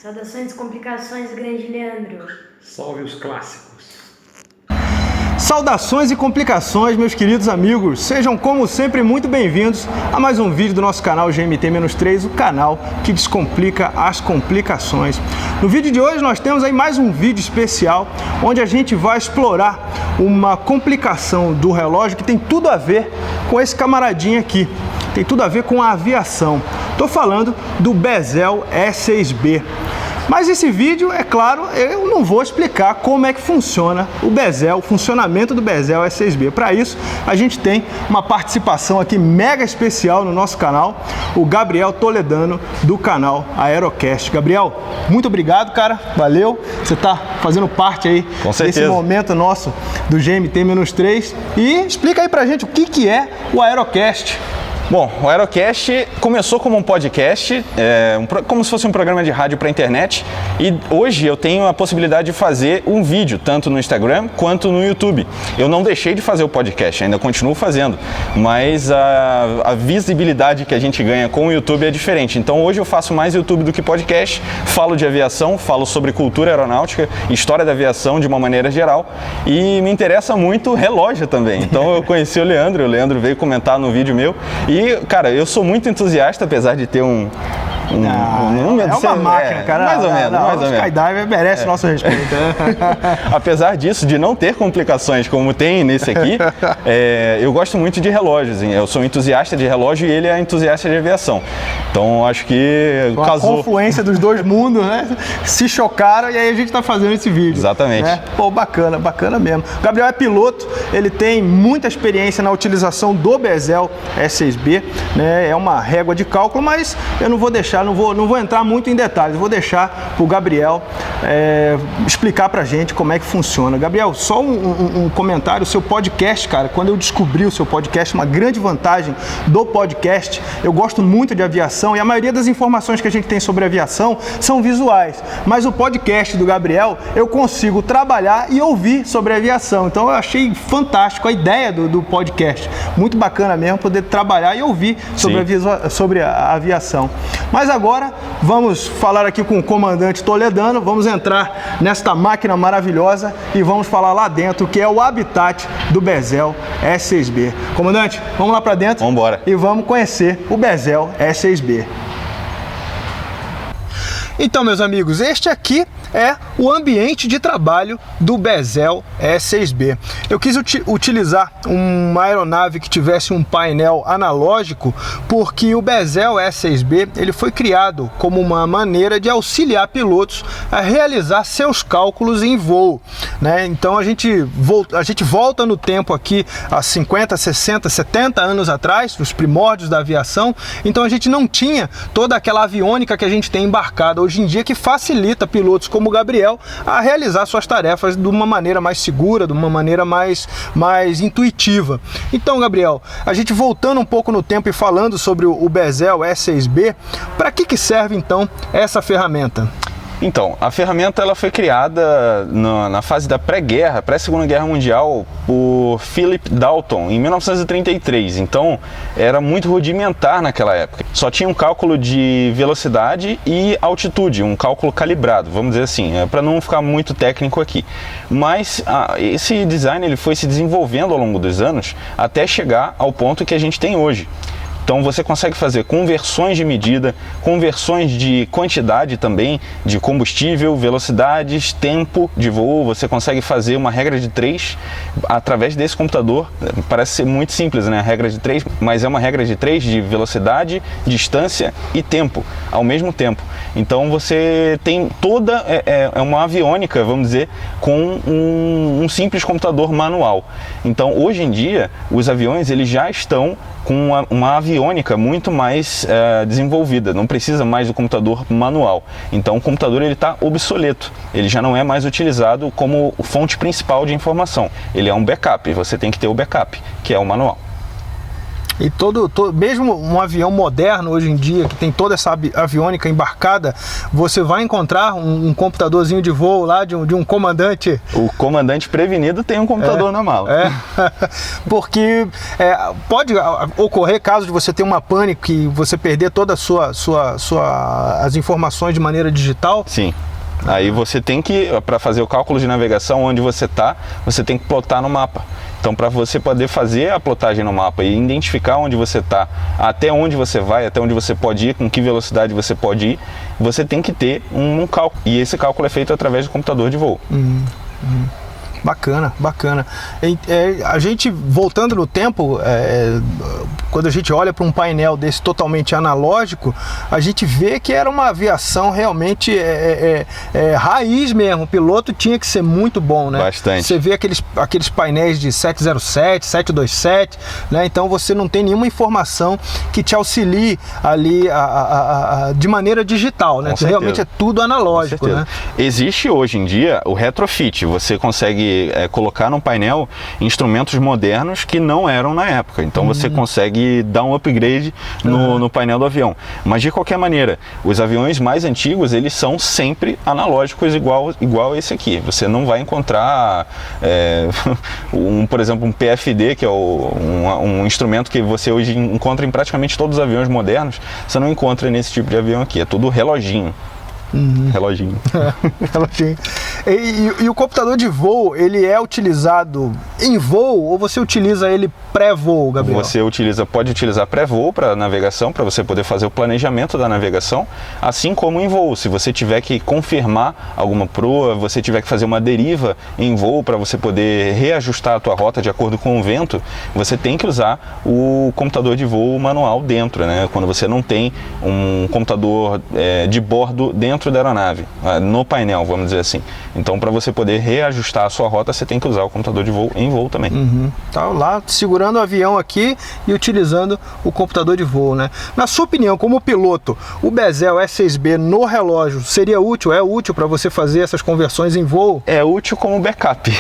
Saudações e complicações, grande Leandro. Salve os clássicos. Saudações e complicações, meus queridos amigos. Sejam, como sempre, muito bem-vindos a mais um vídeo do nosso canal GMT-3, o canal que descomplica as complicações. No vídeo de hoje nós temos aí mais um vídeo especial, onde a gente vai explorar uma complicação do relógio que tem tudo a ver com esse camaradinho aqui. Tem tudo a ver com a aviação. Estou falando do Bezel E6B. Mas esse vídeo, é claro, eu não vou explicar como é que funciona o Bezel, o funcionamento do Bezel E6B. Para isso, a gente tem uma participação aqui mega especial no nosso canal, o Gabriel Toledano, do canal Aerocast. Gabriel, muito obrigado, cara. Valeu. Você está fazendo parte aí desse momento nosso do GMT-3. E explica aí pra gente o que é o Aerocast. Bom, o Aerocast começou como um podcast, como se fosse um programa de rádio para a internet, e hoje eu tenho a possibilidade de fazer um vídeo, tanto no Instagram quanto no YouTube. Eu não deixei de fazer o podcast, ainda continuo fazendo, mas a visibilidade que a gente ganha com o YouTube é diferente. Então hoje eu faço mais YouTube do que podcast, falo de aviação, falo sobre cultura aeronáutica, história da aviação de uma maneira geral, e me interessa muito relógio também. Então eu conheci o Leandro veio comentar no vídeo meu, e, cara, eu sou muito entusiasta, apesar de ter é uma máquina, cara. Mais ou menos. O Skydiver merece nosso respeito. Apesar disso, de não ter complicações como tem nesse aqui, eu gosto muito de relógios. Eu sou entusiasta de relógio e ele é entusiasta de aviação. Então, acho que casou. A confluência dos dois mundos, né? Se chocaram e aí a gente está fazendo esse vídeo. Exatamente. Né? Pô, bacana mesmo. O Gabriel é piloto, ele tem muita experiência na utilização do Bezel E6B, né? É uma régua de cálculo, mas eu não vou deixar, não vou entrar muito em detalhes, vou deixar para o Gabriel explicar para a gente como é que funciona. Gabriel, só um comentário, o seu podcast, cara, quando eu descobri o seu podcast, uma grande vantagem do podcast, eu gosto muito de aviação e a maioria das informações que a gente tem sobre aviação são visuais, mas o podcast do Gabriel eu consigo trabalhar e ouvir sobre aviação, então eu achei fantástico a ideia do podcast, muito bacana mesmo poder trabalhar e ouvir sobre a aviação. Mas agora vamos falar aqui com o comandante Toledano, vamos entrar nesta máquina maravilhosa e vamos falar lá dentro que é o habitat do Bezel E6B. Comandante, vamos lá para dentro? Vamos embora. E vamos conhecer o Bezel E6B. Então, meus amigos, este aqui é o ambiente de trabalho do Bezel E6B. Eu quis utilizar uma aeronave que tivesse um painel analógico porque o Bezel E6B ele foi criado como uma maneira de auxiliar pilotos a realizar seus cálculos em voo, né? Então a gente volta no tempo aqui há 50, 60, 70 anos atrás, nos primórdios da aviação, então a gente não tinha toda aquela aviônica que a gente tem embarcada hoje em dia que facilita pilotos como o Gabriel a realizar suas tarefas de uma maneira mais segura, de uma maneira mais intuitiva. Então, Gabriel, a gente voltando um pouco no tempo e falando sobre o Bezel E6B, para que serve então essa ferramenta? Então, a ferramenta ela foi criada na fase da pré-guerra, pré-Segunda Guerra Mundial, por Philip Dalton, em 1933. Então, era muito rudimentar naquela época. Só tinha um cálculo de velocidade e altitude, um cálculo calibrado, vamos dizer assim, para não ficar muito técnico aqui. Mas esse design ele foi se desenvolvendo ao longo dos anos até chegar ao ponto que a gente tem hoje. Então você consegue fazer conversões de medida, conversões de quantidade também, de combustível, velocidades, tempo de voo. Você consegue fazer uma regra de 3 através desse computador. Parece ser muito simples, né? A regra de 3, mas é uma regra de 3 de velocidade, distância e tempo ao mesmo tempo. Então você tem toda, uma aviônica, vamos dizer, com um simples computador manual. Então hoje em dia os aviões eles já estão com uma aviônica muito mais desenvolvida, não precisa mais do computador manual. Então o computador ele está obsoleto, ele já não é mais utilizado como fonte principal de informação, ele é um backup, você tem que ter o backup, que é o manual. E mesmo um avião moderno hoje em dia, que tem toda essa aviônica embarcada, você vai encontrar um computadorzinho de voo lá de um comandante. O comandante prevenido tem um computador na mala. Porque pode ocorrer caso de você ter uma pane que você perder toda as informações de maneira digital. Sim. Aí você tem que, para fazer o cálculo de navegação onde você está, você tem que plotar no mapa. Então, para você poder fazer a plotagem no mapa e identificar onde você está, até onde você vai, até onde você pode ir, com que velocidade você pode ir, você tem que ter um cálculo. E esse cálculo é feito através do computador de voo. Bacana, bacana. A gente, voltando no tempo, quando a gente olha para um painel desse totalmente analógico, a gente vê que era uma aviação realmente raiz mesmo. O piloto tinha que ser muito bom, né? Bastante. Você vê aqueles painéis de 707, 727, né? Então você não tem nenhuma informação que te auxilie ali de maneira digital, né? Realmente é tudo analógico, né? Existe hoje em dia o retrofit. Você consegue colocar no painel instrumentos modernos que não eram na época. Então você consegue dar um upgrade no painel do avião. Mas de qualquer maneira, os aviões mais antigos, eles são sempre analógicos igual esse aqui. Você não vai encontrar, por exemplo, um PFD, que é um instrumento que você hoje encontra em praticamente todos os aviões modernos. Você não encontra nesse tipo de avião aqui. É tudo reloginho. Reloginho. Reloginho. E o computador de voo, ele é utilizado em voo ou você utiliza ele pré-voo, Gabriel? Você pode utilizar pré-voo para navegação, para você poder fazer o planejamento da navegação, assim como em voo. Se você tiver que confirmar alguma proa, você tiver que fazer uma deriva em voo para você poder reajustar a tua rota de acordo com o vento, você tem que usar o computador de voo manual dentro, né? Quando você não tem um computador de bordo dentro da aeronave, no painel, vamos dizer assim. Então, para você poder reajustar a sua rota, você tem que usar o computador de voo em voo também. Tá lá segurando o avião aqui e utilizando o computador de voo, né? Na sua opinião, como piloto, o Bezel E6B no relógio seria útil? É útil para você fazer essas conversões em voo? É útil como backup.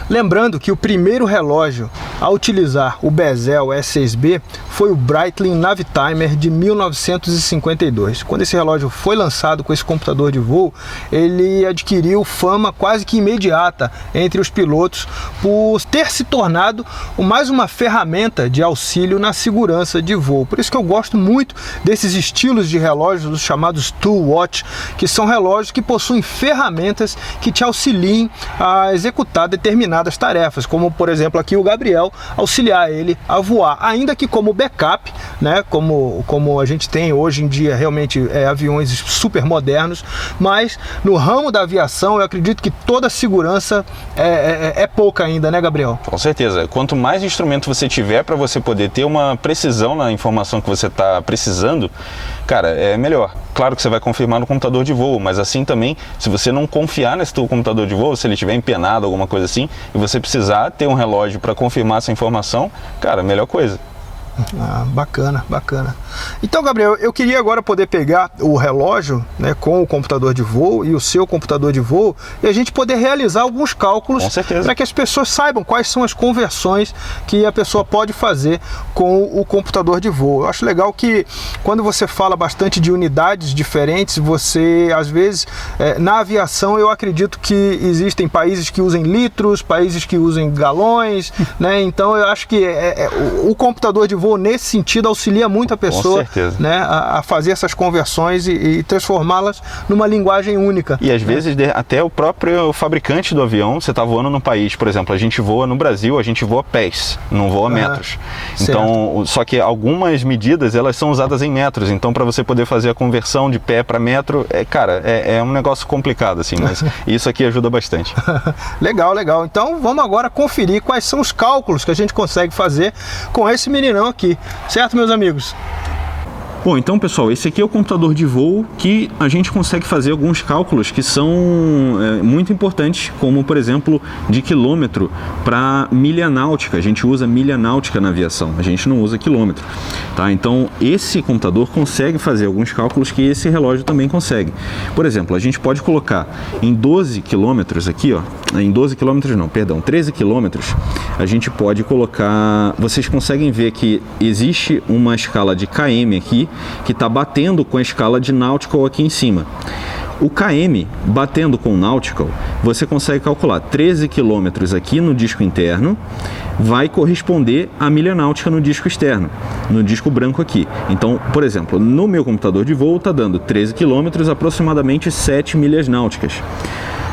Lembrando que o primeiro relógio a utilizar o Bezel E6B foi o Breitling Navitimer de 1952. Quando esse relógio foi lançado com esse computador de voo, ele adquiriu fama quase que imediata entre os pilotos por ter se tornado mais uma ferramenta de auxílio na segurança de voo. Por isso que eu gosto muito desses estilos de relógios, os chamados Tool Watch, que são relógios que possuem ferramentas que te auxiliem a executar determinadas tarefas, como por exemplo aqui o Gabriel, auxiliar ele a voar, ainda que como backup, né, como a gente tem hoje em dia realmente aviões super modernos, mas no ramo da aviação eu acredito que toda a segurança é pouca ainda, né, Gabriel? Com certeza, quanto mais instrumento você tiver para você poder ter uma precisão na informação que você está precisando, cara, é melhor. Claro que você vai confirmar no computador de voo, mas assim também, se você não confiar nesse teu computador de voo, se ele estiver empenado, alguma coisa assim, e você precisar ter um relógio para confirmar essa informação, cara, melhor coisa. Bacana, bacana. Então, Gabriel, eu queria agora poder pegar o relógio, né, com o computador de voo e o seu computador de voo e a gente poder realizar alguns cálculos para que as pessoas saibam quais são as conversões que a pessoa pode fazer com o computador de voo. Eu acho legal que quando você fala bastante de unidades diferentes, você, às vezes, na aviação, eu acredito que existem países que usem litros, países que usem galões, né? Então, eu acho que o computador de voo nesse sentido auxilia muito a pessoa, né, a fazer essas conversões e transformá-las numa linguagem única. E às vezes até o próprio fabricante do avião, você está voando num país, por exemplo, a gente voa no Brasil, a gente voa pés, não voa metros. Então, só que algumas medidas elas são usadas em metros, então para você poder fazer a conversão de pé para metro, é um negócio complicado assim, mas isso aqui ajuda bastante. Legal, legal. Então vamos agora conferir quais são os cálculos que a gente consegue fazer com esse meninão aqui, certo, meus amigos? Bom, então pessoal, esse aqui é o computador de voo que a gente consegue fazer alguns cálculos que são muito importantes, como por exemplo de quilômetro para milha náutica. A gente usa milha náutica na aviação, a gente não usa quilômetro, tá? Então esse computador consegue fazer alguns cálculos que esse relógio também consegue. Por exemplo, a gente pode colocar em 12 quilômetros aqui, ó, em 12 quilômetros não, perdão, 13 quilômetros, a gente pode colocar, vocês conseguem ver que existe uma escala de km aqui, que está batendo com a escala de nautical aqui em cima. O km batendo com o nautical, você consegue calcular 13 quilômetros aqui no disco interno, vai corresponder à milha náutica no disco externo, no disco branco aqui. Então, por exemplo, no meu computador de voo está dando 13 quilômetros, aproximadamente 7 milhas náuticas.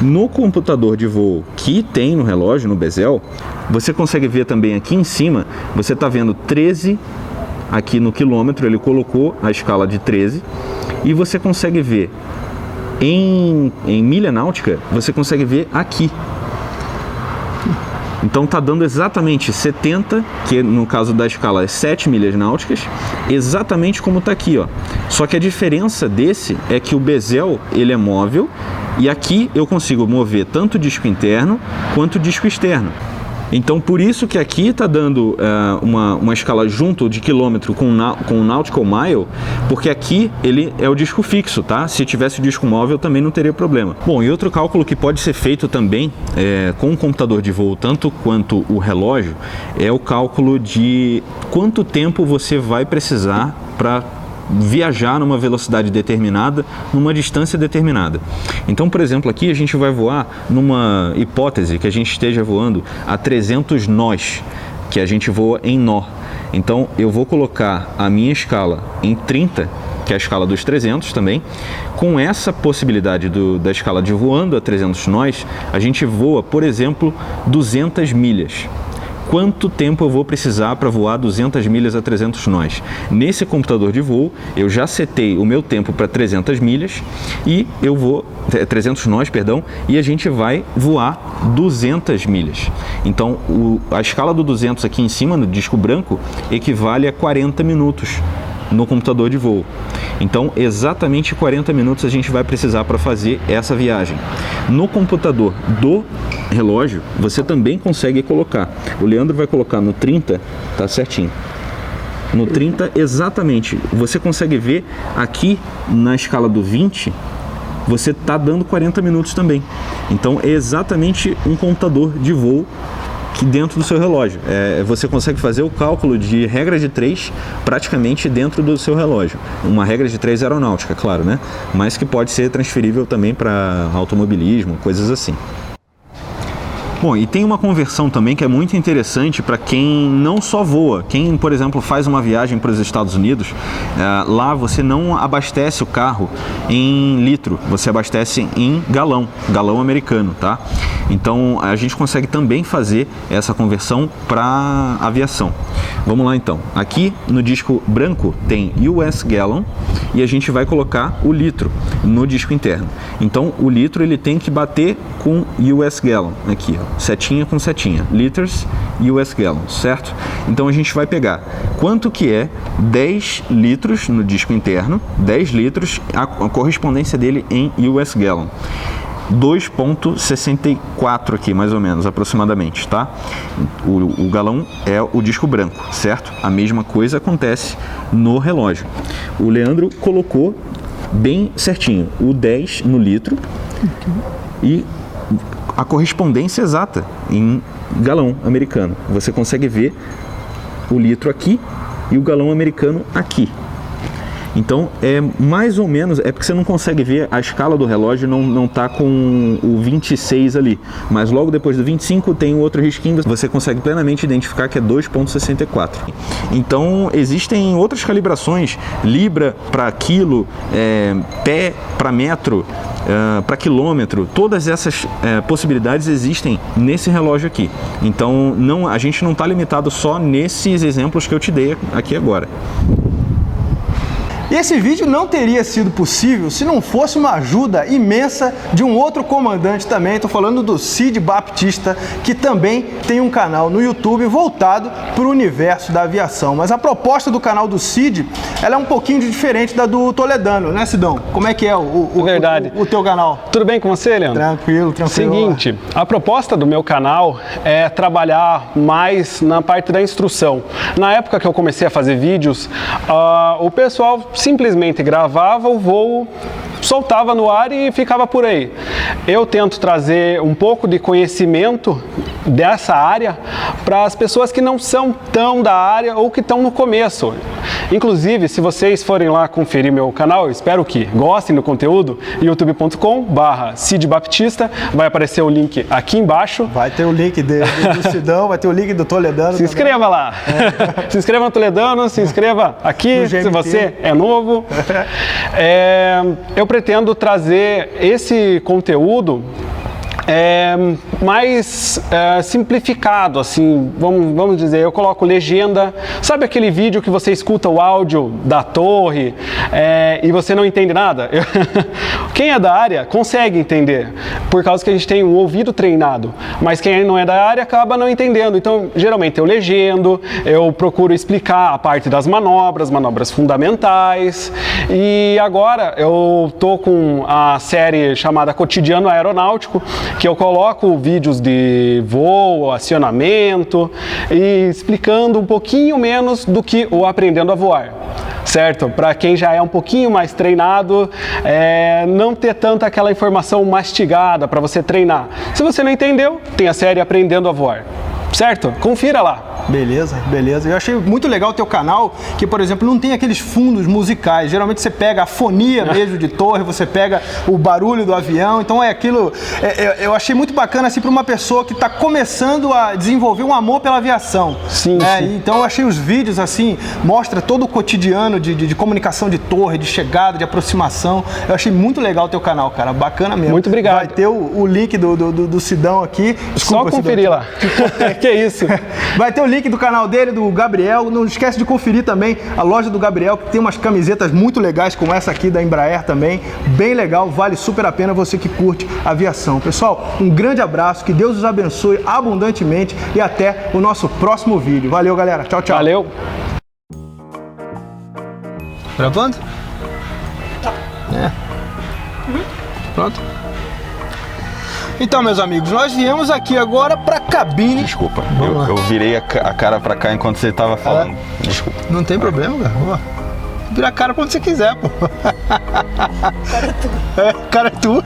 No computador de voo que tem no relógio, no bezel, você consegue ver também aqui em cima, você está vendo 13 aqui no quilômetro, ele colocou a escala de 13, e você consegue ver em milha náutica, você consegue ver aqui. Então está dando exatamente 70, que no caso da escala é 7 milhas náuticas, exatamente como está aqui, ó. Só que a diferença desse é que o bezel, ele é móvel, e aqui eu consigo mover tanto o disco interno quanto o disco externo. Então, por isso que aqui está dando uma escala junto de quilômetro com o Nautical Mile, porque aqui ele é o disco fixo, tá? Se tivesse o disco móvel também não teria problema. Bom, e outro cálculo que pode ser feito também com o computador de voo, tanto quanto o relógio, é o cálculo de quanto tempo você vai precisar para viajar numa velocidade determinada, numa distância determinada. Então, por exemplo, aqui a gente vai voar numa hipótese que a gente esteja voando a 300 nós, que a gente voa em nó. Então, eu vou colocar a minha escala em 30, que é a escala dos 300 também. Com essa possibilidade da escala de voando a 300 nós, a gente voa, por exemplo, 200 milhas. Quanto tempo eu vou precisar para voar 200 milhas a 300 nós? Nesse computador de voo, eu já setei o meu tempo para 300 milhas e eu vou 300 nós, perdão, e a gente vai voar 200 milhas. Então, a escala do 200 aqui em cima, no disco branco, equivale a 40 minutos no computador de voo. Então, exatamente 40 minutos a gente vai precisar para fazer essa viagem. No computador do relógio, você também consegue colocar. O Leandro vai colocar no 30, tá certinho. No 30, exatamente. Você consegue ver aqui na escala do 20, você tá dando 40 minutos também. Então, é exatamente um computador de voo que dentro do seu relógio. Você consegue fazer o cálculo de regra de 3 praticamente dentro do seu relógio. Uma regra de 3 aeronáutica, claro, né? Mas que pode ser transferível também para automobilismo, coisas assim. Bom, e tem uma conversão também que é muito interessante para quem não só voa, quem, por exemplo, faz uma viagem para os Estados Unidos, lá você não abastece o carro em litro, você abastece em galão americano, tá? Então, a gente consegue também fazer essa conversão para aviação. Vamos lá então. Aqui no disco branco tem US Gallon e a gente vai colocar o litro no disco interno. Então, o litro ele tem que bater com US Gallon aqui, ó. Setinha com setinha, liters, US Gallon, certo? Então a gente vai pegar quanto que é 10 litros no disco interno, 10 litros, a correspondência dele em US Gallon. 2,64 aqui, mais ou menos, aproximadamente, tá? O galão é o disco branco, certo? A mesma coisa acontece no relógio. O Leandro colocou bem certinho o 10 no litro e a correspondência exata em galão americano. Você consegue ver o litro aqui e o galão americano aqui. Então, é mais ou menos, é porque você não consegue ver, a escala do relógio não tá com o 26 ali, mas logo depois do 25 tem um outro risquinho, você consegue plenamente identificar que é 2,64. Então, existem outras calibrações, libra para quilo, pé para metro, para quilômetro, todas essas possibilidades existem nesse relógio aqui. Então, a gente não está limitado só nesses exemplos que eu te dei aqui agora. E esse vídeo não teria sido possível se não fosse uma ajuda imensa de um outro comandante também. Estou falando do Cid Baptista, que também tem um canal no YouTube voltado para o universo da aviação. Mas a proposta do canal do Cid, ela é um pouquinho diferente da do Toledano, né, Sidão? Como é que é o teu canal? Tudo bem com você, Leandro? Tranquilo, tranquilo. Seguinte, a proposta do meu canal é trabalhar mais na parte da instrução. Na época que eu comecei a fazer vídeos, o pessoal simplesmente gravava o voo, soltava no ar e ficava por aí. Eu tento trazer um pouco de conhecimento dessa área para as pessoas que não são tão da área ou que estão no começo. Inclusive, se vocês forem lá conferir meu canal, eu espero que gostem do conteúdo, youtube.com/Cid Baptista, vai aparecer o link aqui embaixo. Vai ter o link do Sidão, vai ter o link do Toledano. Se inscreva lá. Se inscreva no Toledano, se inscreva aqui, se você é novo. Eu pretendo trazer esse conteúdo mais simplificado, assim, vamos dizer, eu coloco legenda, sabe aquele vídeo que você escuta o áudio da torre e você não entende nada? Quem é da área consegue entender, por causa que a gente tem um ouvido treinado, mas quem não é da área acaba não entendendo. Então, geralmente eu legendo, eu procuro explicar a parte das manobras fundamentais, e agora eu tô com a série chamada Cotidiano Aeronáutico, que eu coloco vídeos de voo, acionamento e explicando um pouquinho menos do que o Aprendendo a Voar, certo? Para quem já é um pouquinho mais treinado, não ter tanta aquela informação mastigada para você treinar. Se você não entendeu, tem a série Aprendendo a Voar, certo? Confira lá. Beleza, beleza. Eu achei muito legal o teu canal, que, por exemplo, não tem aqueles fundos musicais. Geralmente você pega a fonia mesmo de torre, você pega o barulho do avião. Então é aquilo... eu achei muito bacana, assim, para uma pessoa que está começando a desenvolver um amor pela aviação. Sim, sim. Então eu achei os vídeos, assim, mostra todo o cotidiano de comunicação de torre, de chegada, de aproximação. Eu achei muito legal o teu canal, cara. Bacana mesmo. Muito obrigado. Vai ter o link do Sidão aqui. Desculpa, só conferir Sidão. Lá. Que isso. Vai ter o link do canal dele, do Gabriel. Não esquece de conferir também a loja do Gabriel, que tem umas camisetas muito legais, como essa aqui da Embraer também. Bem legal, vale super a pena você que curte aviação. Pessoal, um grande abraço, que Deus os abençoe abundantemente e até o nosso próximo vídeo. Valeu, galera. Tchau, tchau. Valeu. Gravando? Tá. Pronto. Então, meus amigos, nós viemos aqui agora para a cabine. Desculpa, eu virei a cara para cá enquanto você estava falando. Desculpa. Não tem problema, cara. Vira a cara quando você quiser, pô. Cara é tu.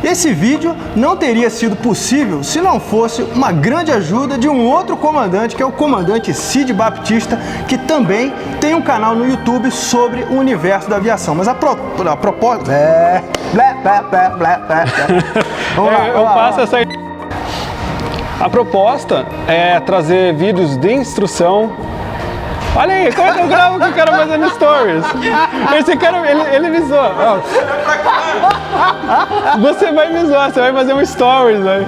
Esse vídeo não teria sido possível se não fosse uma grande ajuda de um outro comandante, que é o comandante Cid Baptista, que também tem um canal no YouTube sobre o universo da aviação. Mas a proposta... Eu passo essa... A proposta é trazer vídeos de instrução. Olha aí, como é que eu gravo com o cara fazendo stories? Esse cara, ele me zoa. Você vai me zoar, você vai fazer um stories, né?